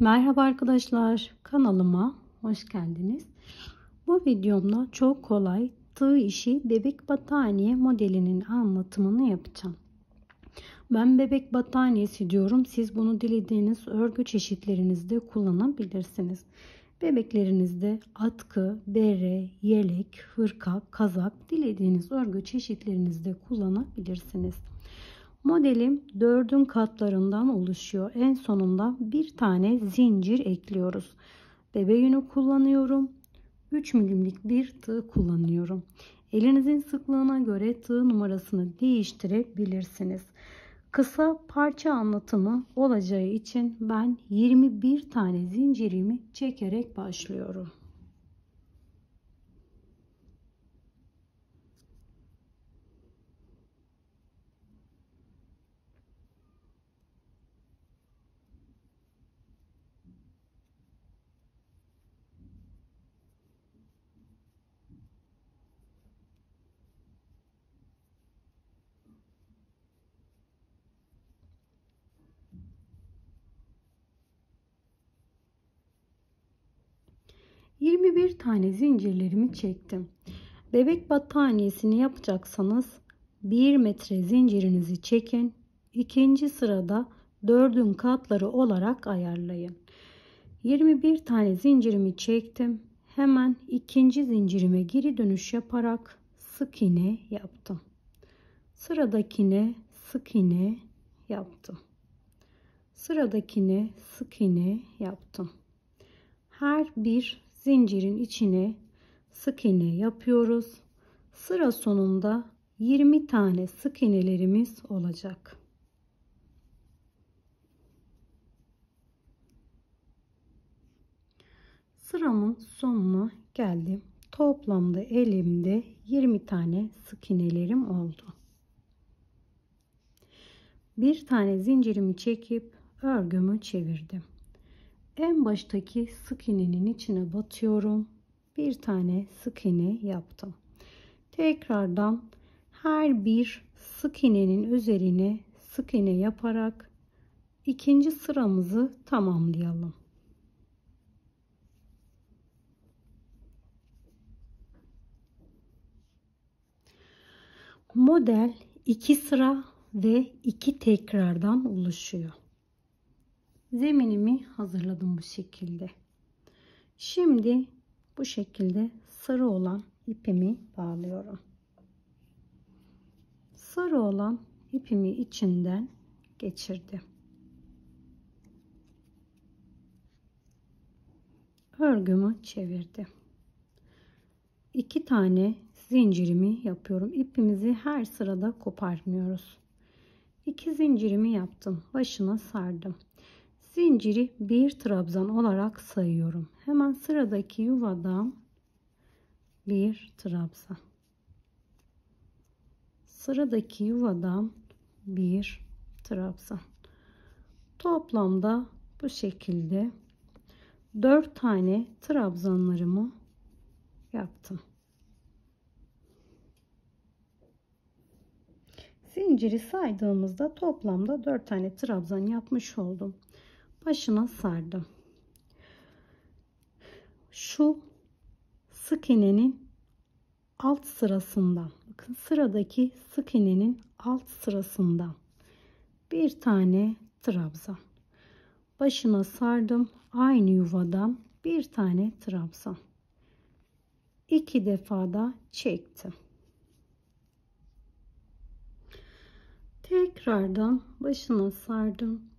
Merhaba arkadaşlar, kanalıma hoş geldiniz. Bu videomda çok kolay tığ işi bebek battaniye modelinin anlatımını yapacağım. Ben bebek battaniyesi diyorum. Siz bunu dilediğiniz örgü çeşitlerinizde kullanabilirsiniz. Bebeklerinizde atkı, bere, yelek, hırka, kazak dilediğiniz örgü çeşitlerinizde kullanabilirsiniz. Modelim 4'ün katlarından oluşuyor. En sonunda bir tane zincir ekliyoruz. Bebe yünü kullanıyorum. 3 milimlik bir tığ kullanıyorum. Elinizin sıklığına göre tığ numarasını değiştirebilirsiniz. Kısa parça anlatımı olacağı için ben 21 tane zincirimi çekerek başlıyorum. ...21 tane zincirlerimi çektim. Bebek battaniyesini yapacaksanız 1 metre zincirinizi çekin. İkinci sırada 4'ün katları olarak ayarlayın. 21 tane zincirimi çektim. Hemen ikinci zincirime geri dönüş yaparak sık iğne yaptım. Sıradakine sık iğne yaptım. Sıradakine sık iğne yaptım. Her bir zincirin içine sık iğne yapıyoruz. Sıra sonunda 20 tane sık iğnelerimiz olacak. Sıramın sonuna geldim. Toplamda elimde 20 tane sık iğnelerim oldu. Bir tane zincirimi çekip örgümü çevirdim. En baştaki sık iğnenin içine batıyorum. Bir tane sık iğne yaptım. Tekrardan her bir sık iğnenin üzerine sık iğne yaparak ikinci sıramızı tamamlayalım. Model 2 sıra ve 2 tekrardan oluşuyor. Zeminimi hazırladım bu şekilde. Şimdi bu şekilde sarı olan ipimi bağlıyorum. Sarı olan ipimi içinden geçirdim. Örgümü çevirdim. 2 tane zincirimi yapıyorum. İpimizi her sırada koparmıyoruz. 2 zincirimi yaptım. Başına sardım. Zinciri bir trabzan olarak sayıyorum. Hemen sıradaki yuvadan bir trabzan. Sıradaki yuvadan bir trabzan. Toplamda bu şekilde 4 tane trabzanlarımı yaptım. Zinciri saydığımızda toplamda 4 tane trabzan yapmış oldum. Başına sardım. Şu sık iğnenin alt sırasından, bakın sıradaki sık iğnenin alt sırasından bir tane trabzan. Başına sardım. Aynı yuvadan bir tane trabzan. 2 defa da çektim. Tekrardan başına sardım.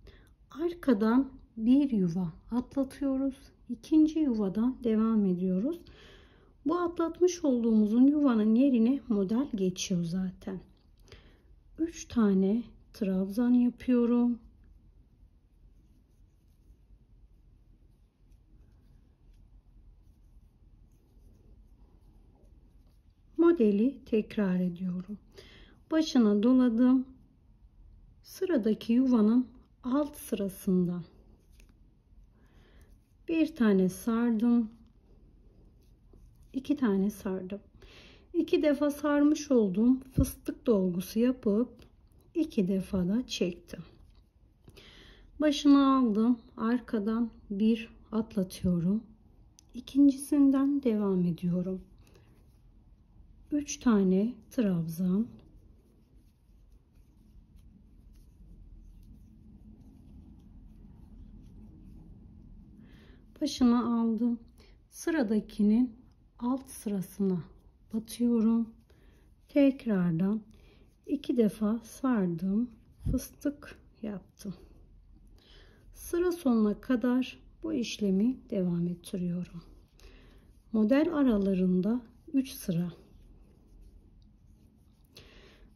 Arkadan bir yuva atlatıyoruz. İkinci yuvadan devam ediyoruz. Bu atlatmış olduğumuzun yuvanın yerine model geçiyor zaten. 3 tane trabzan yapıyorum. Modeli tekrar ediyorum. Başına doladım. Sıradaki yuvanın alt sırasından bir tane sardım. 2 tane sardım. 2 defa sarmış olduğum fıstık dolgusu yapıp 2 defa da çektim. Başını aldım. Arkadan bir atlatıyorum. İkincisinden devam ediyorum. 3 tane trabzan. Başını aldım. Sıradakinin alt sırasına batıyorum. Tekrardan 2 defa sardım. Fıstık yaptım. Sıra sonuna kadar bu işlemi devam ettiriyorum. Model aralarında 3 sıra.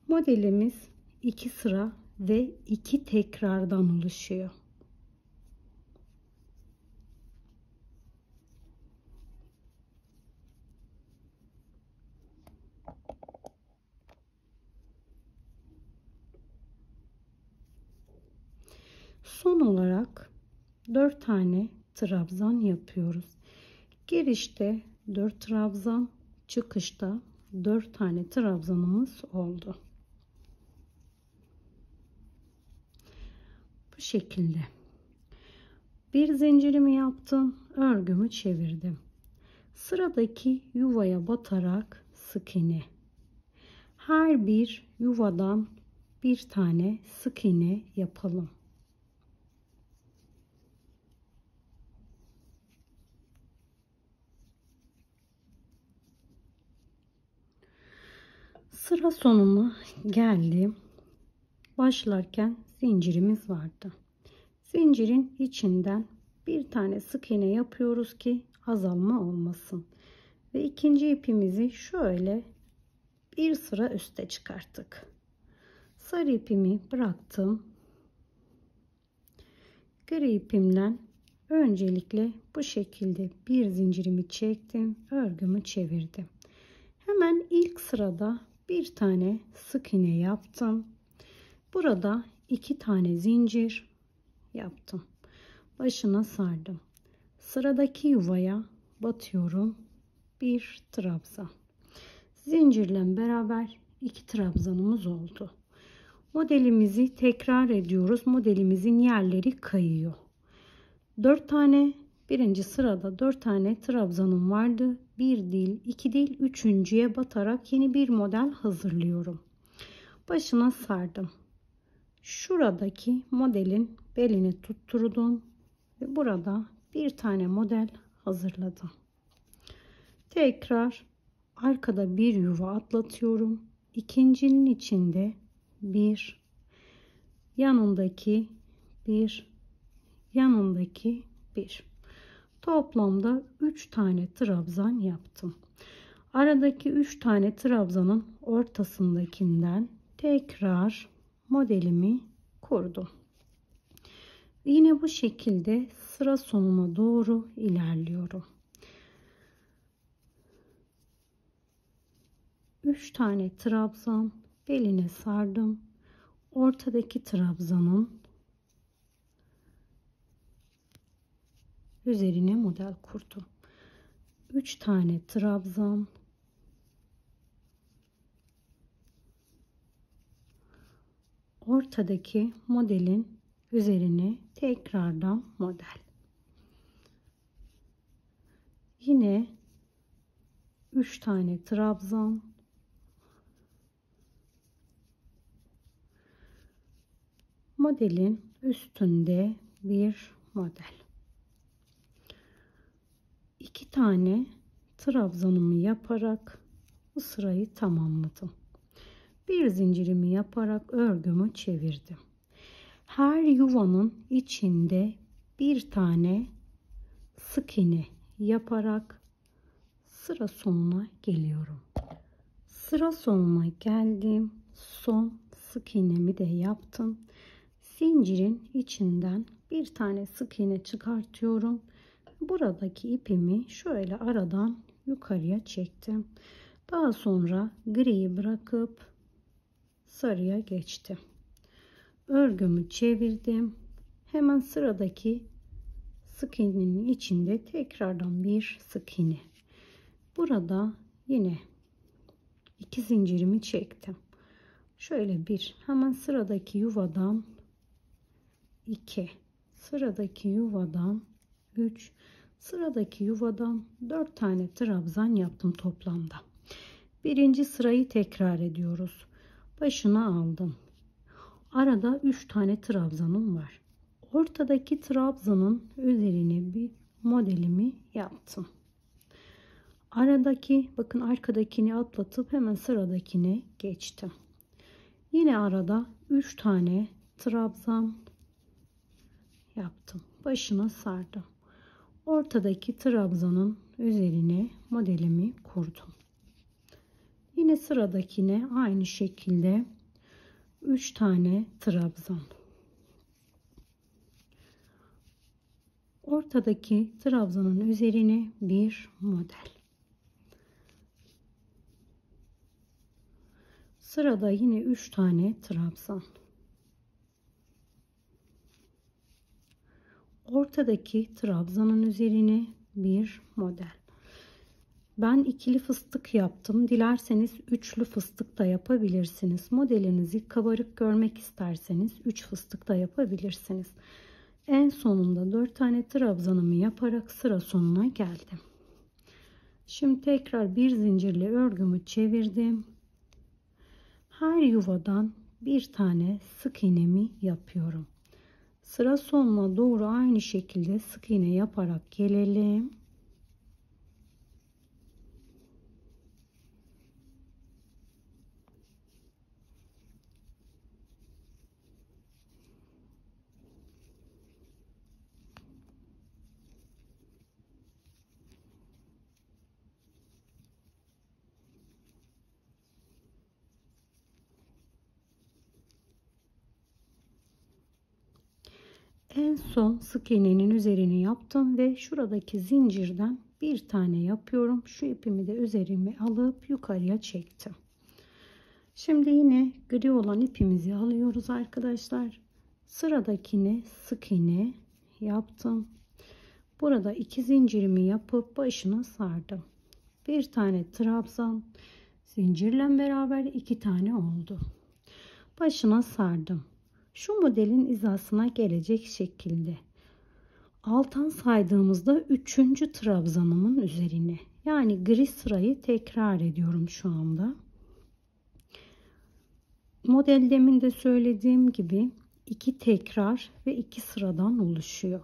Modelimiz 2 sıra ve 2 tekrardan oluşuyor. Son olarak 4 tane trabzan yapıyoruz. Girişte 4 trabzan, çıkışta 4 tane trabzanımız oldu. Bu şekilde. Bir zincirimi yaptım, örgümü çevirdim. Sıradaki yuvaya batarak sık iğne. Her bir yuvadan bir tane sık iğne yapalım. Sıra sonuna geldim. Başlarken zincirimiz vardı. Zincirin içinden bir tane sık iğne yapıyoruz ki azalma olmasın. Ve ikinci ipimizi şöyle bir sıra üste çıkarttık. Sarı ipimi bıraktım. Gri ipimden öncelikle bu şekilde bir zincirimi çektim. Örgümü çevirdim. Hemen ilk sırada bir tane sık iğne yaptım. Burada 2 tane zincir yaptım. Başına sardım. Sıradaki yuvaya batıyorum. Bir trabzan. Zincirle beraber 2 trabzanımız oldu. Modelimizi tekrar ediyoruz. Modelimizin yerleri kayıyor. 4 tane birinci sırada 4 tane trabzanım vardı. 1 değil, 2 değil, üçüncüye batarak yeni bir model hazırlıyorum. Başına sardım. Şuradaki modelin belini tutturdum ve burada bir tane model hazırladım. Tekrar arkada bir yuva atlatıyorum. İkincinin içinde bir, yanındaki bir, yanındaki bir. Toplamda 3 tane trabzan yaptım. Aradaki 3 tane trabzanın ortasındakinden tekrar modelimi kurdum. Yine bu şekilde sıra sonuna doğru ilerliyorum. 3 tane trabzan beline sardım. Ortadaki trabzanın üzerine model kurdum. 3 tane trabzan, ortadaki modelin üzerine tekrardan model. Yine 3 tane trabzan, modelin üstünde bir model. 2 tane trabzanımı yaparak bu sırayı tamamladım. Bir zincirimi yaparak örgümü çevirdim. Her yuvanın içinde bir tane sık iğne yaparak sıra sonuna geliyorum. Sıra sonuna geldim. Son sık iğnemi de yaptım. Zincirin içinden bir tane sık iğne çıkartıyorum. Buradaki ipimi şöyle aradan yukarıya çektim. Daha sonra griyi bırakıp sarıya geçtim. Örgümü çevirdim. Hemen sıradaki sık iğnenin içinde tekrardan bir sık iğne. Burada yine 2 zincirimi çektim. Şöyle bir, hemen sıradaki yuvadan 2, sıradaki yuvadan 3, sıradaki yuvadan 4 tane trabzan yaptım toplamda. Birinci sırayı tekrar ediyoruz. Başına aldım. Arada 3 tane trabzanım var. Ortadaki trabzanın üzerine bir modelimi yaptım. Aradaki, bakın arkadakini atlatıp hemen sıradakine geçtim. Yine arada 3 tane trabzan yaptım. Başına sardım. Ortadaki trabzanın üzerine modelimi kurdum. Yine sıradakine aynı şekilde 3 tane trabzan. Ortadaki trabzanın üzerine bir model. Sırada yine 3 tane trabzan. Ortadaki trabzanın üzerine bir model. Ben ikili fıstık yaptım. Dilerseniz üçlü fıstık da yapabilirsiniz. Modelinizi kabarık görmek isterseniz 3 fıstık da yapabilirsiniz. En sonunda 4 tane trabzanımı yaparak sıra sonuna geldim. Şimdi tekrar bir zincirle örgümü çevirdim. Her yuvadan bir tane sık iğnemi yapıyorum. Sıra sonuna doğru aynı şekilde sık iğne yaparak gelelim. En son sık iğnenin üzerini yaptım ve şuradaki zincirden bir tane yapıyorum. Şu ipimi de üzerime alıp yukarıya çektim. Şimdi yine gri olan ipimizi alıyoruz arkadaşlar. Sıradakine sık iğne yaptım. Burada 2 zincirimi yapıp başına sardım. Bir tane trabzan, zincirle beraber 2 tane oldu. Başına sardım. Şu modelin hizasına gelecek şekilde alttan saydığımızda 3. trabzanımın üzerine, yani gri sırayı tekrar ediyorum şu anda. Model demin de söylediğim gibi 2 tekrar ve 2 sıradan oluşuyor.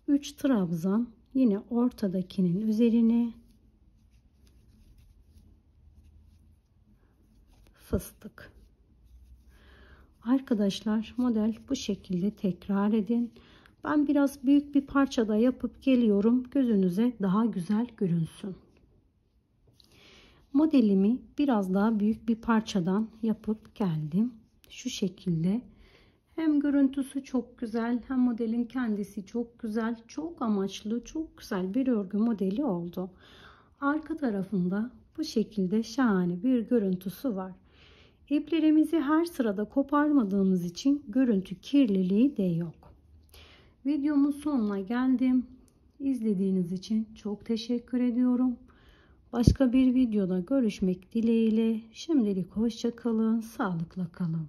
3 trabzan, yine ortadakinin üzerine fıstık. Arkadaşlar, model bu şekilde tekrar edin. Ben biraz büyük bir parçada yapıp geliyorum. Gözünüze daha güzel görünsün. Modelimi biraz daha büyük bir parçadan yapıp geldim. Şu şekilde. Hem görüntüsü çok güzel, hem modelin kendisi çok güzel, çok amaçlı, çok güzel bir örgü modeli oldu. Arka tarafında bu şekilde şahane bir görüntüsü var. İplerimizi her sırada koparmadığımız için görüntü kirliliği de yok. Videomun sonuna geldim. İzlediğiniz için çok teşekkür ediyorum. Başka bir videoda görüşmek dileğiyle. Şimdilik hoşça kalın, sağlıkla kalın.